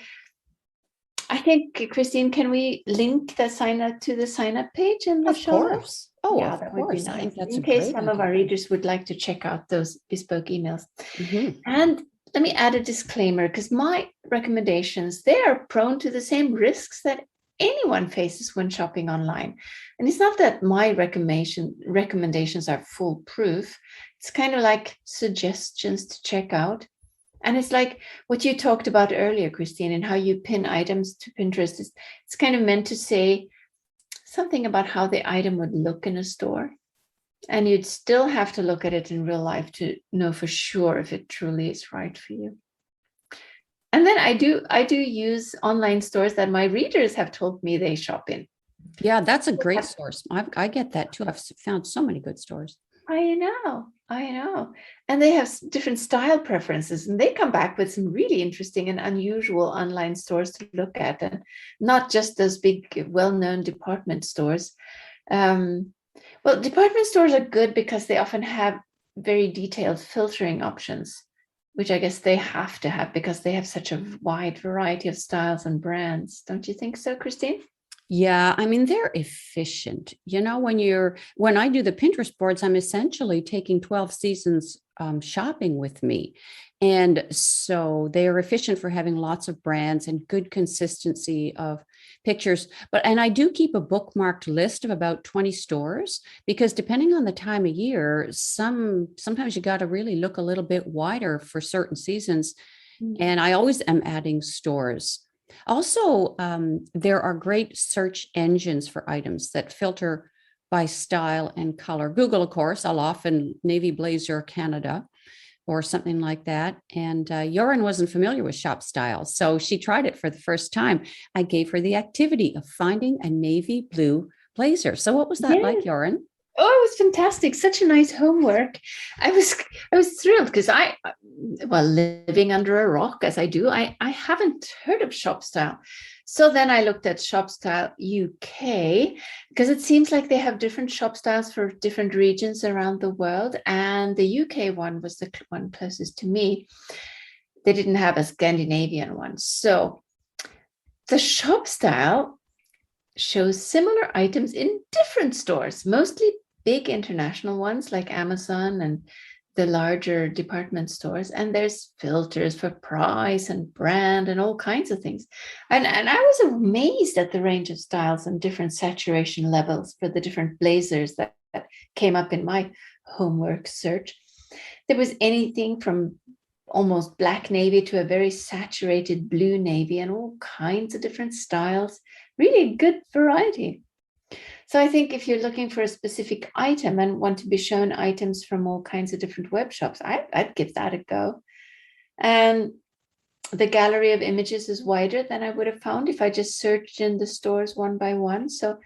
I think, Christine, can we link the sign up to the sign up page in the Of show notes? course. Oh, Yeah, of that would be course. I nice think that's a in case great some of idea. our readers would like to check out those bespoke emails. Mhm. And let me add a disclaimer, because my recommendations, they are prone to the same risks that anyone faces when shopping online. And it's not that my recommendations are foolproof. It's kind of like suggestions to check out. And it's like what you talked about earlier, Christine, and how you pin items to Pinterest. It's kind of meant to say something about how the item would look in a store. And you'd still have to look at it in real life to know for sure if it truly is right for you. And then I do use online stores that my readers have told me they shop in. Yeah, that's a great source. I get that too. I've found so many good stores. I know. And they have different style preferences, and they come back with some really interesting and unusual online stores to look at, and not just those big, well-known department stores. Well, department stores are good because they often have very detailed filtering options, which I guess they have to have because they have such a wide variety of styles and brands. Don't you think so, Christine? Yeah, I mean, they're efficient. When I do the Pinterest boards, I'm essentially taking 12 seasons shopping with me. And so they are efficient for having lots of brands and good consistency of pictures. And I do keep a bookmarked list of about 20 stores because depending on the time of year, sometimes you got to really look a little bit wider for certain seasons. And I always am adding stores. Also, there are great search engines for items that filter by style and color. Google, of course, I'll often Navy Blazer Canada or something like that. And Joran wasn't familiar with shop style, so she tried it for the first time. I gave her the activity of finding a navy blue blazer. So what was that like, Joran? Oh, it was fantastic. Such a nice homework. I was thrilled because well, living under a rock as I do, I haven't heard of ShopStyle. So then I looked at ShopStyle UK because it seems like they have different shop styles for different regions around the world. And the UK one was the one closest to me. They didn't have a Scandinavian one. So the ShopStyle shows similar items in different stores, mostly big international ones like Amazon and the larger department stores. And there's filters for price and brand and all kinds of things. And I was amazed at the range of styles and different saturation levels for the different blazers that came up in my homework search. There was anything from almost black navy to a very saturated blue navy, and all kinds of different styles. Really good variety. So I think if you're looking for a specific item and want to be shown items from all kinds of different web shops, I'd give that a go. And the gallery of images is wider than I would have found if I just searched in the stores one by one. So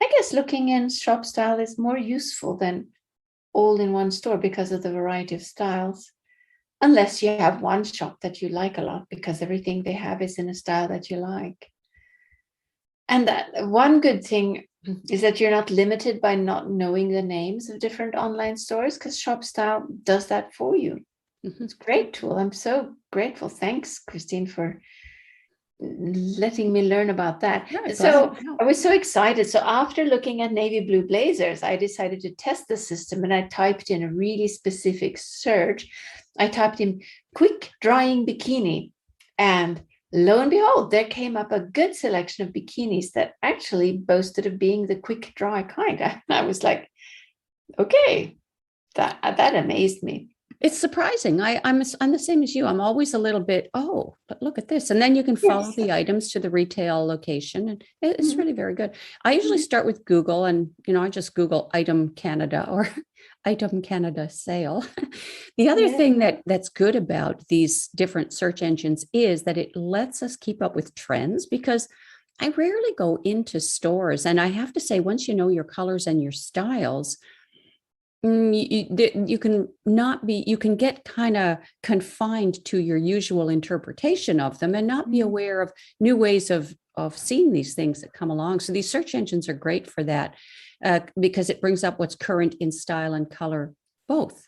I guess looking in shop style is more useful than all in one store because of the variety of styles. Unless you have one shop that you like a lot because everything they have is in a style that you like. And that one good thing is that you're not limited by not knowing the names of different online stores, because Shop Style does that for you. It's a great tool. I'm so grateful. Thanks, Christine, for letting me learn about that. So I was so excited. So after looking at navy blue blazers, I decided to test the system, and I typed in a really specific search. I typed in quick drying bikini, and lo and behold, there came up a good selection of bikinis that actually boasted of being the quick dry kind. I was like, okay, that amazed me. It's surprising. I'm the same as you. I'm always a little bit, oh, but look at this. And then you can follow the items to the retail location. And it's really very good. I usually start with Google, and, I just Google item Canada or item Canada sale. The other thing that's good about these different search engines is that it lets us keep up with trends, because I rarely go into stores. And I have to say, once you know your colors and your styles, you can get kind of confined to your usual interpretation of them and not be aware of new ways of seeing these things that come along. So these search engines are great for that, because it brings up what's current in style and color both.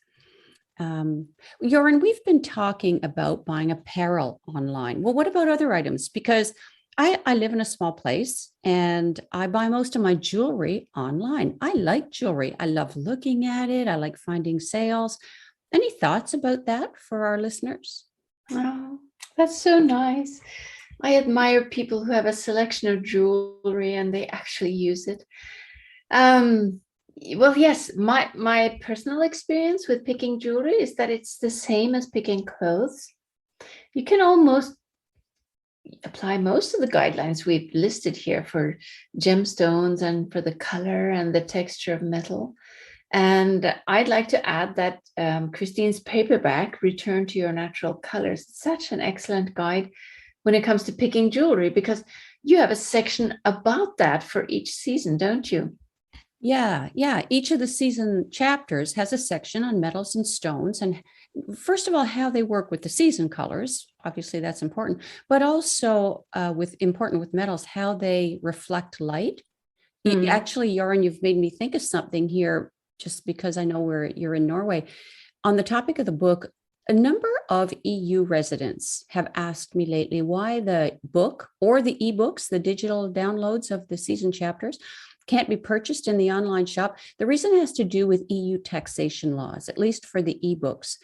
Joran, we've been talking about buying apparel online. Well, what about other items? Because I live in a small place and I buy most of my jewelry online. I like jewelry. I love looking at it. I like finding sales. Any thoughts about that for our listeners? Oh, that's so nice. I admire people who have a selection of jewelry and they actually use it. Well, yes, my personal experience with picking jewelry is that it's the same as picking clothes. You can almost apply most of the guidelines we've listed here for gemstones and for the color and the texture of metal. And I'd like to add that Christine's paperback, Return to Your Natural Colors, is such an excellent guide when it comes to picking jewelry, because you have a section about that for each season, don't you? Yeah. Each of the season chapters has a section on metals and stones, and first of all, how they work with the season colors. Obviously, that's important, but also important with metals, how they reflect light. Actually, Joran, you've made me think of something here, just because I know you're in Norway. On the topic of the book, a number of EU residents have asked me lately why the book or the ebooks, the digital downloads of the season chapters, can't be purchased in the online shop. The reason has to do with EU taxation laws, at least for the ebooks.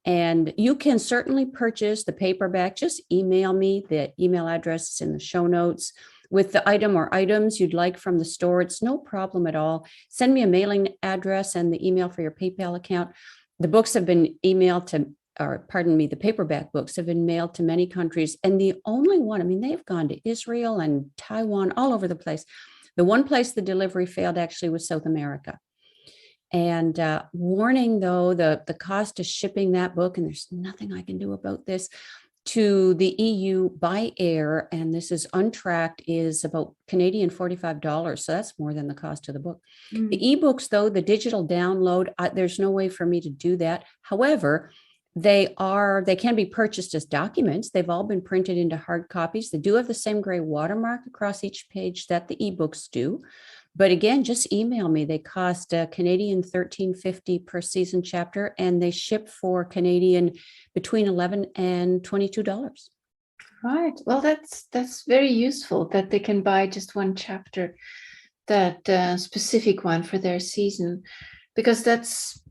And you can certainly purchase the paperback. Just email me. The email address is in the show notes with the item or items you'd like from the store. It's no problem at all. Send me a mailing address and the email for your PayPal account. The books have been emailed to, the paperback books have been mailed to many countries. And the only one, they've gone to Israel and Taiwan, all over the place. The one place the delivery failed actually was South America. And warning, though, the cost of shipping that book, and there's nothing I can do about this, to the EU by air, and this is untracked, is about Canadian $45. So that's more than the cost of the book. The ebooks, though, the digital download, there's no way for me to do that. However, they can be purchased as documents. They've all been printed into hard copies. They do have the same gray watermark across each page that the ebooks do. But again, just email me. They cost Canadian $13.50 per season chapter, and they ship for Canadian between $11 and $22. Right. Well, that's very useful that they can buy just one chapter, that specific one for their season, because that's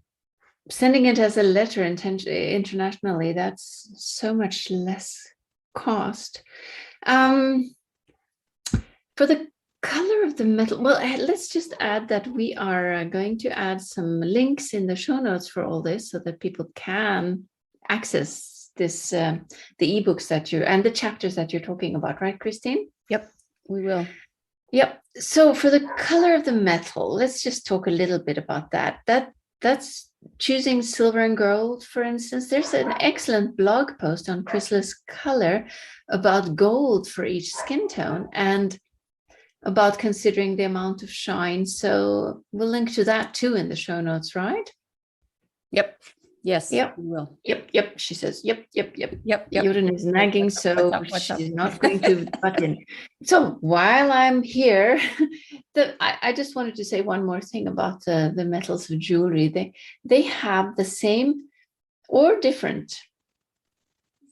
sending it as a letter internationally. That's so much less cost. For the color of the metal, well, let's just add that we are going to add some links in the show notes for all this so that people can access the ebooks that you and the chapters that you're talking about, right, Christine? Yep, we will. Yep. So for the color of the metal, let's just talk a little bit about that. That's choosing silver and gold, for instance. There's an excellent blog post on Chrysalis Color about gold for each skin tone and about considering the amount of shine. So we'll link to that too in the show notes, right? Yep. Yes, Yep. we will. Yep. She says, yep. Yep. Jordan is nagging, so what's up? she's not going to butt in. So while I'm here, I just wanted to say one more thing about the metals of jewelry. They have the same or different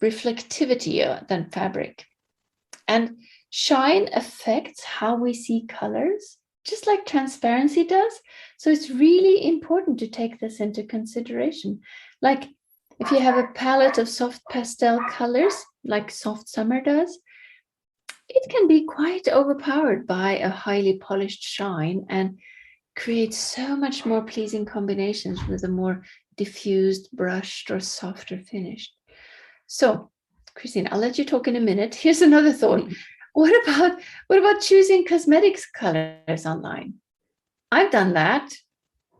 reflectivity than fabric. And shine affects how we see colors, just like transparency does. So it's really important to take this into consideration. Like if you have a palette of soft pastel colors, like Soft Summer does, it can be quite overpowered by a highly polished shine and create so much more pleasing combinations with a more diffused, brushed, or softer finish. So, Christine, I'll let you talk in a minute. Here's another thought. What about choosing cosmetics colors online? I've done that.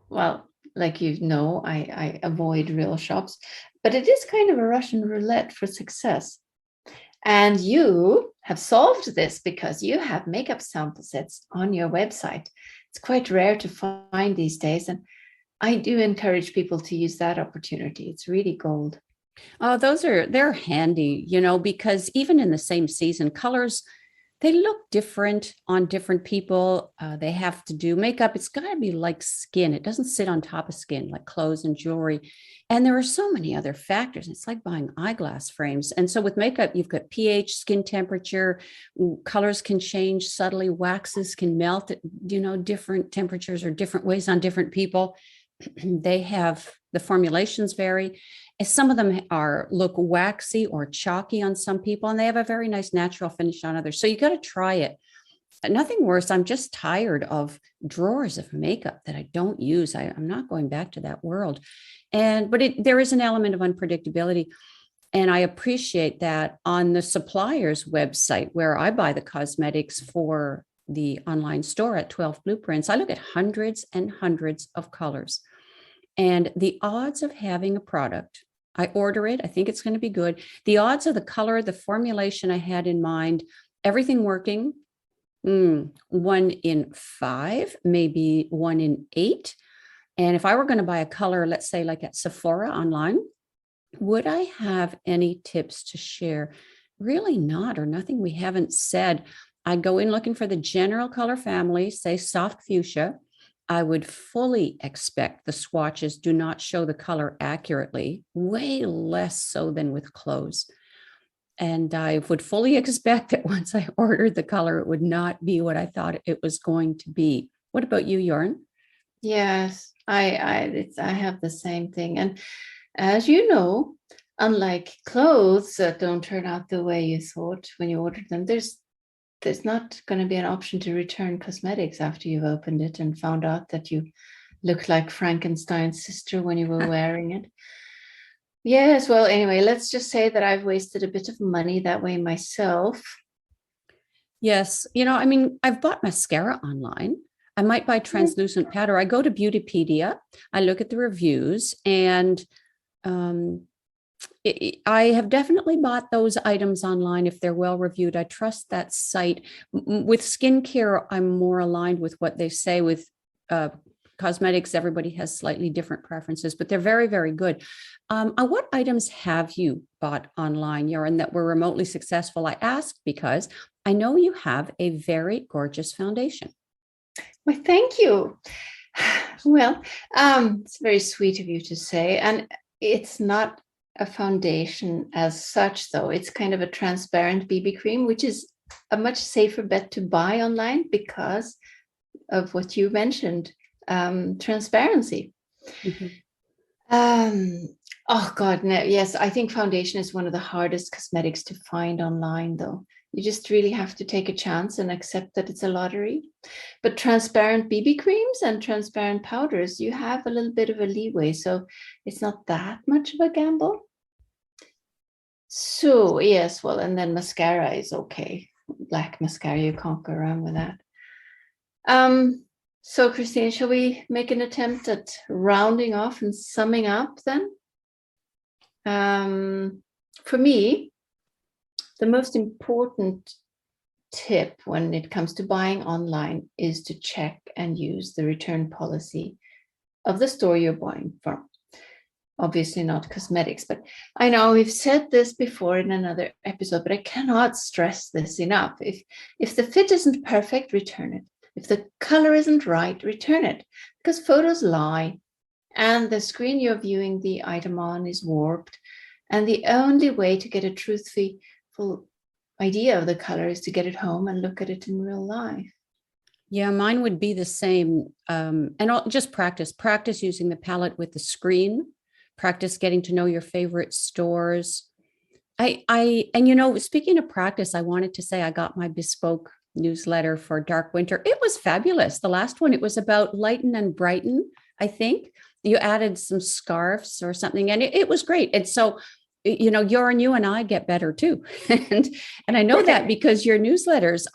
Well, like you know, I avoid real shops, but it is kind of a Russian roulette for success. And you have solved this because you have makeup sample sets on your website. It's quite rare to find these days. And I do encourage people to use that opportunity. It's really gold. Oh, they're handy, because even in the same season, colors, they look different on different people. They have to do makeup. It's got to be like skin. It doesn't sit on top of skin like clothes and jewelry. And there are so many other factors. It's like buying eyeglass frames. And so with makeup, you've got pH, skin temperature, colors can change subtly, waxes can melt at, different temperatures or different ways on different people. They have the formulations vary. Some of them look waxy or chalky on some people, and they have a very nice natural finish on others. So you got to try it. Nothing worse. I'm just tired of drawers of makeup that I don't use. I'm not going back to that world. But there is an element of unpredictability. And I appreciate that on the supplier's website where I buy the cosmetics for the online store at 12 Blueprints, I look at hundreds and hundreds of colors. And the odds of having a product, I order it, I think it's going to be good. The odds of the color, the formulation I had in mind, everything working, 1 in 5, maybe 1 in 8. And if I were going to buy a color, let's say like at Sephora online, would I have any tips to share? Really not, or nothing we haven't said. I'd go in looking for the general color family, say soft fuchsia. I would fully expect the swatches do not show the color accurately, way less so than with clothes. And I would fully expect that once I ordered the color, it would not be what I thought it was going to be. What about you, Jorn? Yes, I have the same thing. And as you know, unlike clothes that don't turn out the way you thought when you ordered them, there's not going to be an option to return cosmetics after you've opened it and found out that you looked like Frankenstein's sister when you were wearing it. Yes, well, anyway, let's just say that I've wasted a bit of money that way myself. Yes. I've bought mascara online. I might buy translucent powder. I go to Beautypedia. I look at the reviews, and I have definitely bought those items online if they're well reviewed. I trust that site. With skincare, I'm more aligned with what they say. With cosmetics, everybody has slightly different preferences, but they're very, very good. What items have you bought online, Jorn, that were remotely successful? I ask because I know you have a very gorgeous foundation. Well, thank you. Well, it's very sweet of you to say. And it's not a foundation as such, though. It's kind of a transparent BB cream, which is a much safer bet to buy online because of what you mentioned, transparency. Mm-hmm. Oh God, no, yes, I think foundation is one of the hardest cosmetics to find online, though. You just really have to take a chance and accept that it's a lottery. But transparent BB creams and transparent powders, you have a little bit of a leeway, so it's not that much of a gamble. So yes, well, and then mascara is okay. Black mascara, you can't go wrong with that. So Christine, shall we make an attempt at rounding off and summing up then? For me, the most important tip when it comes to buying online is to check and use the return policy of the store you're buying from. Obviously not cosmetics, but I know we've said this before in another episode, but I cannot stress this enough. If the fit isn't perfect, return it. If the color isn't right, return it, because photos lie and the screen you're viewing the item on is warped. And the only way to get a truthful idea of the color is to get it home and look at it in real life. Yeah, mine would be the same. And I'll just practice using the palette with the screen, practice getting to know your favorite stores. And speaking of practice, I wanted to say I got my bespoke newsletter for Dark Winter. It was fabulous. The last one, it was about lighten and brighten, I think. You added some scarves or something, and it was great. And so, you and I get better too. and I know that because your newsletters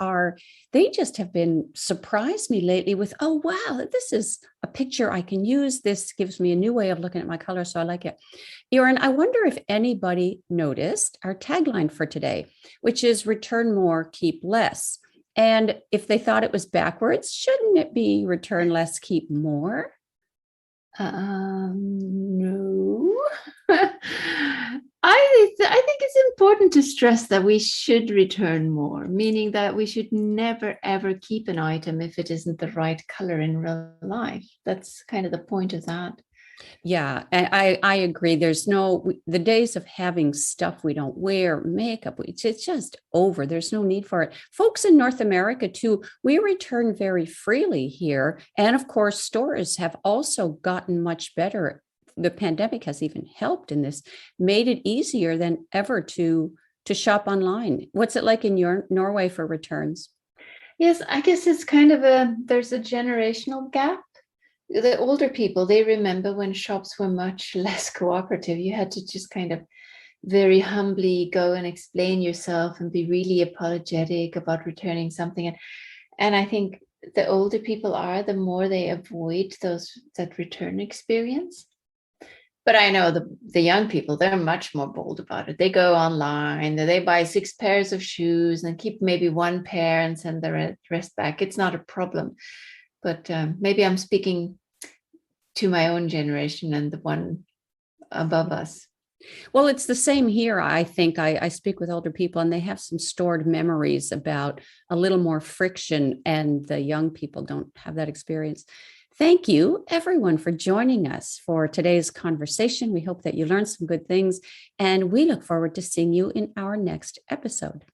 they just have been surprised me lately with, oh, wow, this is a picture I can use. This gives me a new way of looking at my color. So I like it. Erin, I wonder if anybody noticed our tagline for today, which is return more, keep less. And if they thought it was backwards, shouldn't it be return less, keep more? No. I think it's important to stress that we should return more, meaning that we should never, ever keep an item if it isn't the right color in real life. That's kind of the point of that. Yeah, I agree. The days of having stuff we don't wear, makeup, it's just over. There's no need for it. Folks in North America too, we return very freely here. And of course, stores have also gotten much better. The pandemic has even helped in this, made it easier than ever to shop online. What's it like in Norway for returns? Yes, I guess it's kind of there's a generational gap. The older people, they remember when shops were much less cooperative. You had to just kind of very humbly go and explain yourself and be really apologetic about returning something. And I think the older people are, the more they avoid that return experience. But I know the young people, they're much more bold about it. They go online, they buy 6 pairs of shoes and keep maybe 1 pair and send the rest back. It's not a problem. But maybe I'm speaking to my own generation and the one above us. Well, it's the same here. I think I speak with older people and they have some stored memories about a little more friction, and the young people don't have that experience. Thank you, everyone, for joining us for today's conversation. We hope that you learned some good things, and we look forward to seeing you in our next episode.